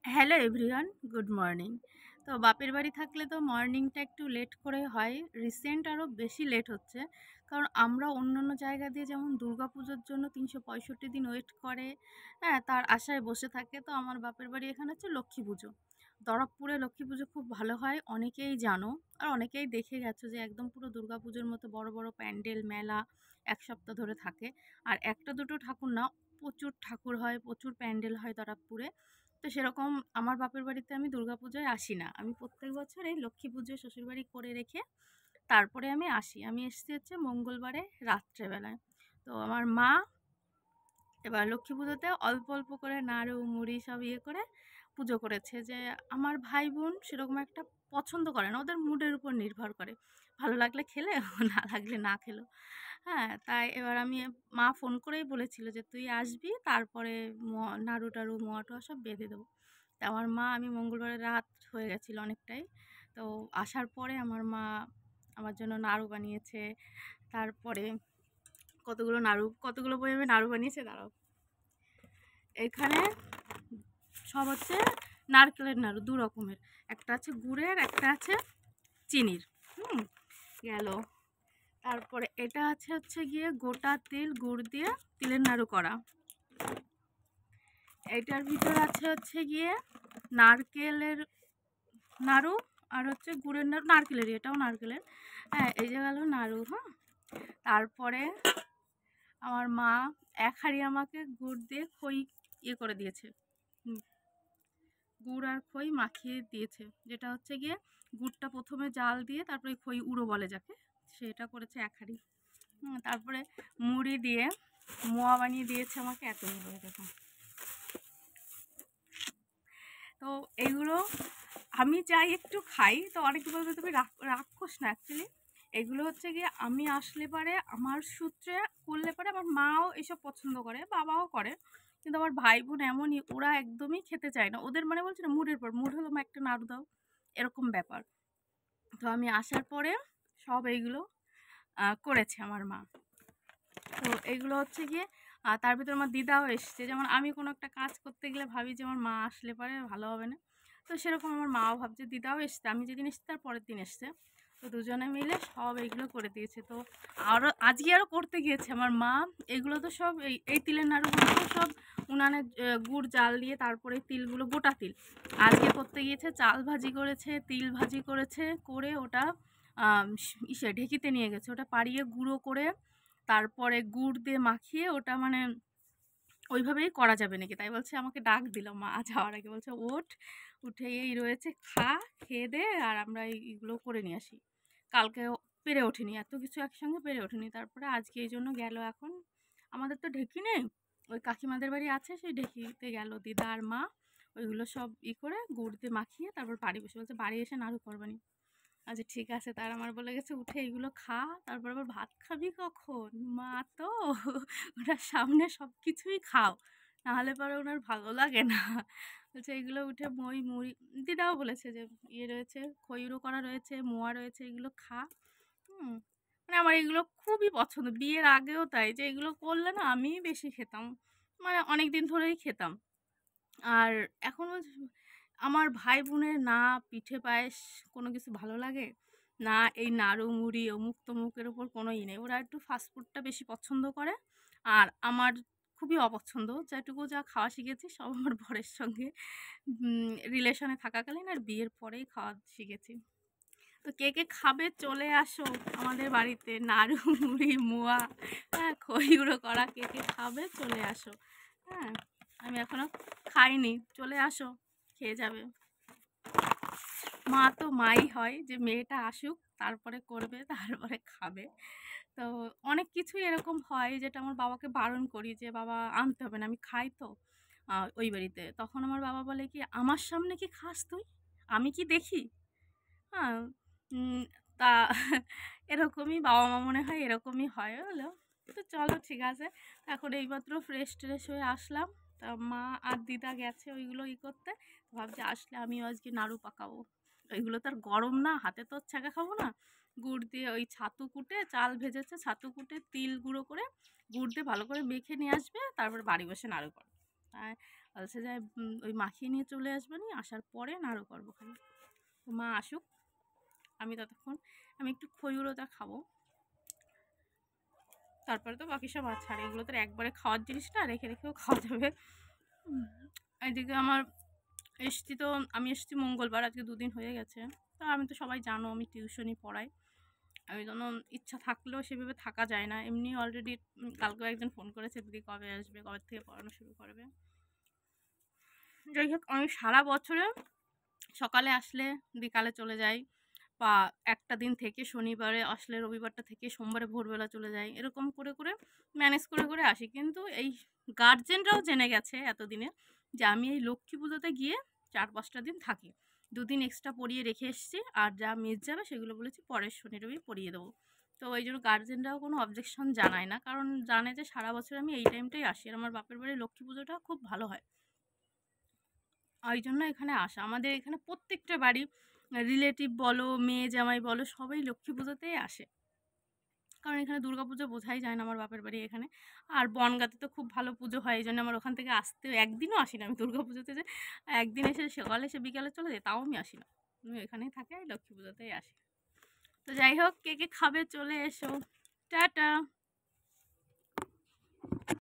Hello everyone, good morning. তো বাপের বাড়ি থাকলে তো মর্নিংটা একটু লেট করে হয়। রিসেন্ট আরও বেশি লেট হচ্ছে, কারণ আমরা অন্য অন্য জায়গা দিয়ে যেমন দুর্গাপুজোর জন্য 365 দিন ওয়েট করে, হ্যাঁ, তার আশায় বসে থাকে। তো আমার বাপের বাড়ি এখানে হচ্ছে লক্ষ্মী পুজো। দরবপুরে লক্ষ্মী পুজো খুব ভালো হয়, অনেকেই জানো। আর অনেকেই দেখে গেছো যে একদম পুরো দুর্গাপুজোর মতো বড় বড় প্যান্ডেল মেলা 1 সপ্তাহ ধরে থাকে। আর একটা দুটো ঠাকুর না, প্রচুর ঠাকুর হয়, প্রচুর প্যান্ডেল হয় দরবপুরে। তো সেরকম আমার বাপের বাড়িতে আমি দুর্গাপুজোয় আসি না। আমি প্রত্যেক বছর এই লক্ষ্মী পুজো শ্বশুরবাড়ি করে রেখে তারপরে আমি আসি। আমি এসেছি হচ্ছে মঙ্গলবারে রাত্রেবেলায়। তো আমার মা এবার লক্ষ্মী পুজোতে অল্প অল্প করে নাড়ু মুড়ি সব ইয়ে করে পুজো করেছে। যে আমার ভাই বোন সেরকম একটা পছন্দ করে না, ওদের মুডের উপর নির্ভর করে, ভালো লাগলে খেলে না লাগলে না খেলো। হ্যাঁ, তাই এবার আমি মা ফোন করেই বলেছিল যে তুই আসবি, তারপরে নাড়ু টাড়ু মোয়া টোয়া সব বেঁধে দেবো। তা আমার মা, আমি মঙ্গলবারে রাত হয়ে গেছিলো অনেকটাই, তো আসার পরে আমার মা আমার জন্য নাড়ু বানিয়েছে। তারপরে কতগুলো বই আমি নাড়ু বানিয়েছে, দাঁড়াও। এখানে সব হচ্ছে নারকেলের নাড়ু, দু রকমের, একটা আছে গুড়ের, একটা আছে চিনির। হুম, গেল। তারপরে এটা হচ্ছে গিয়ে গোটা তিল গুড় দিয়ে তিলের নাড়ু করা। এটার ভিতর আছে হচ্ছে গিয়ে নারকেলের নাড়ু, আর হচ্ছে গুড়ের নাড়ু, নারকেলেরই, এটাও নারকেলের। হ্যাঁ, এই যে গেল নাড়ু। হ্যাঁ, তারপরে আমার মা এক হাঁড়ি আমাকে গুড় দিয়ে খই ইয়ে করে দিয়েছে। গুড় আর খই মাখিয়ে দিয়েছে, যেটা হচ্ছে গিয়ে গুড়টা প্রথমে জাল দিয়ে তারপরে খই উড়ো বলে যাকে, সেটা করেছে এক হাঁড়ি। তারপরে মুড়ি দিয়ে মোয়া বানিয়ে দিয়েছে আমাকে এতগুলো, এরকম। তো এইগুলো আমি চাই একটু খাই, তো অনেকে বলবে তুমি রাক্ষস না। অ্যাকচুয়ালি এগুলো হচ্ছে গিয়ে আমি আসলে পারে আমার সূত্রে করলে পারে আমার মাও এসব পছন্দ করে, বাবাও করে। কিন্তু আমার ভাই বোন এমনই, ওরা একদমই খেতে চায় না। ওদের মানে বলছে না, মুডের পর মুড হলো মা একটা নাড়ু দাও, এরকম ব্যাপার। তো আমি আসার পরে সব এইগুলো করেছে আমার মা। তো এইগুলো হচ্ছে গিয়ে তার ভিতরে আমার দিদাও এসছে। যেমন আমি কোনো একটা কাজ করতে গেলে ভাবি যে আমার মা আসলে পারে ভালো হবে না, তো সেরকম আমার মাও ভাবছে। দিদাও এসছে, আমি যেদিন এসছি তার পরের দিন এসছে। তো দুজনে মিলে সব এইগুলো করে দিয়েছে। তো আরও আজকে আরও করতে গিয়েছে আমার মা। এগুলো তো সব এই তিলের নাড়ুগুলো তো সব উনানে গুড় জাল দিয়ে তারপরে তিলগুলো, গোটা তিল আজকে করতে গিয়েছে। চাল ভাজি করেছে, তিল ভাজি করেছে, করে ওটা ঢেঁকিতে নিয়ে গেছে, ওটা পাড়িয়ে গুঁড়ো করে তারপরে গুড় দিয়ে মাখিয়ে ওটা মানে ওইভাবেই করা যাবে নাকি, তাই বলছে। আমাকে ডাক দিল মা যাওয়ার আগে, বলছে ওঠ, উঠে এই রয়েছে, খেয়ে দে, আর আমরা এইগুলো করে নিয়ে আসি। কালকে পেরে ওঠেনি, এত কিছু একসঙ্গে পেরে ওঠেনি। তারপরে আজকে এই জন্য গেল। এখন আমাদের তো ঢেঁকি নেই, ওই কাকিমাদের বাড়ি আছে, সেই ঢেঁকিতে গেল দিদা আর মা। ওইগুলো সব করে গুড় দিয়ে মাখিয়ে তারপর বাড়ি বসে, বলছে বাড়ি এসে নাড়ু করবানি। আচ্ছা ঠিক আছে। তার আমার বলে গেছে উঠে এইগুলো খা, তারপর আবার ভাত খাবি কখন মা, তো ওনার সামনে সব কিছুই খাও, নাহলে পরে ওনার ভালো লাগে না। বলছে এইগুলো উঠে মুড়ি, দিদাও বলেছে যে ইয়ে রয়েছে, খইরো করা রয়েছে, মোয়া রয়েছে, এগুলো খা। মানে আমার এগুলো খুবই পছন্দ, বিয়ের আগেও তাই, যে এগুলো করলে না আমি বেশি খেতাম, মানে অনেক দিন ধরেই খেতাম। আর এখন আমার ভাই বোনের না পিঠে পায়েস কোনো কিছু ভালো লাগে, না এই নাড়ু মুড়ি অমুক তমুকের ওপর কোনো ই নেই। ওরা একটু ফাস্টফুডটা বেশি পছন্দ করে। আর আমার খুবই অপছন্দ। যেটুকু যা খাওয়া শিখেছি সব আমার বরের সঙ্গে রিলেশনে থাকাকালীন আর বিয়ের পরেই খাওয়া শিখেছি। তো কে কে খাবে চলে আসো আমাদের বাড়িতে, নাড়ু মুড়ি মোয়া, হ্যাঁ, খইগুঁড়ো করা, কে কে খাবে চলে আসো। হ্যাঁ, আমি এখনো খাইনি, চলে আসো, খেয়ে যাবে। মা তো মাই হয়, যে মেয়েটা আসুক তারপরে করবে, তারপরে খাবে। তো অনেক কিছুই এরকম হয় যেটা আমার বাবাকে বারণ করি যে বাবা আনতে হবে না, আমি খাই তো ওই বাড়িতে। তখন আমার বাবা বলে কি, আমার সামনে কি খাস তুই, আমি কি দেখি? হ্যাঁ, উম, তা এরকমই বাবা মা মনে হয় এরকমই হয়, হলো। তো চলো ঠিক আছে। এখন এইমাত্র ফ্রেশ ট্রেশ হয়ে আসলাম। তা মা আর দিদা গেছে ওইগুলো করতে। ভাবছি আসলে আমিও আজকে নাড়ু পাকাবো। ওইগুলো তো আর গরম না, হাতে তো ছ্যাঁকা খাবো না। গুড় দিয়ে ওই ছাতু কুটে, চাল ভেজেছে, ছাতু কুটে তিল গুঁড়ো করে গুড় দিয়ে ভালো করে মেখে নিয়ে আসবে, তারপর বাড়ি বসে নাড়ু করো। বলছে যে ওই মাখিয়ে নিয়ে চলে আসবে, নি আসার পরে নাড়ু করবো খালি। তো মা আসুক, আমি ততক্ষণ একটু খইগুলোটা খাবো, তারপরে তো বাকি সব আচ্ছা। আর এগুলো তো একবারে খাওয়ার জিনিস না, রেখে রেখেও খাওয়া যাবে। এদিকে আমার আমি এসছি মঙ্গলবার, আজকে 2 দিন হয়ে গেছে। তো আমি তো সবাই জানো আমি টিউশনই পড়াই, আমি যেন ইচ্ছা থাকলেও সেভাবে থাকা যায় না। এমনি অলরেডি কালকেও একজন ফোন করেছে দিদি কবে আসবে, কবে থেকে পড়ানো শুরু করবে। যাই হোক, আমি সারা বছরে সকালে আসলে বিকালে চলে যাই, বা একটা দিন থেকে শনিবারে আসলে রবিবারটা থেকে সোমবারে ভোরবেলা চলে যাই, এরকম করে করে ম্যানেজ করে করে আসি। কিন্তু এই গার্জেনরাও জেনে গেছে এতদিনে যে আমি এই লক্ষ্মী পুজোতে গিয়ে 4-5টা দিন থাকি, 2 দিন এক্সট্রা পড়িয়ে রেখে এসেছি, আর যা মিস যাবে সেগুলো বলেছি পরের শনি রবি পড়িয়ে দেবো। তো ওই জন্য গার্জেনরাও কোনো অবজেকশন জানায় না, কারণ জানে যে সারা বছর আমি এই টাইমটাই আসি, আর আমার বাপের বাড়ির লক্ষ্মী পুজোটা খুব ভালো হয়। ওই জন্য এখানে আসা। আমাদের এখানে প্রত্যেকটা বাড়ি রিলেটিভ বলো, মেয়ে জামাই বলো, সবাই লক্ষ্মী পুজোতেই আসে, কারণ এখানে দুর্গাপুজো বোঝাই যায় না আমার বাপের বাড়ি এখানে। আর বনগাঁতে তো খুব ভালো পুজো হয়, এই জন্য আমার ওখান থেকে আসতে একদিনও আসি না আমি দুর্গাপুজোতে, যে একদিন এসে সকালে এসে বিকালে চলে যাই, তাও আমি আসি না, আমি এখানেই থাকি, লক্ষ্মী পুজোতেই আসি। তো যাই হোক, কে কে খাবে চলে এসো। টাটা।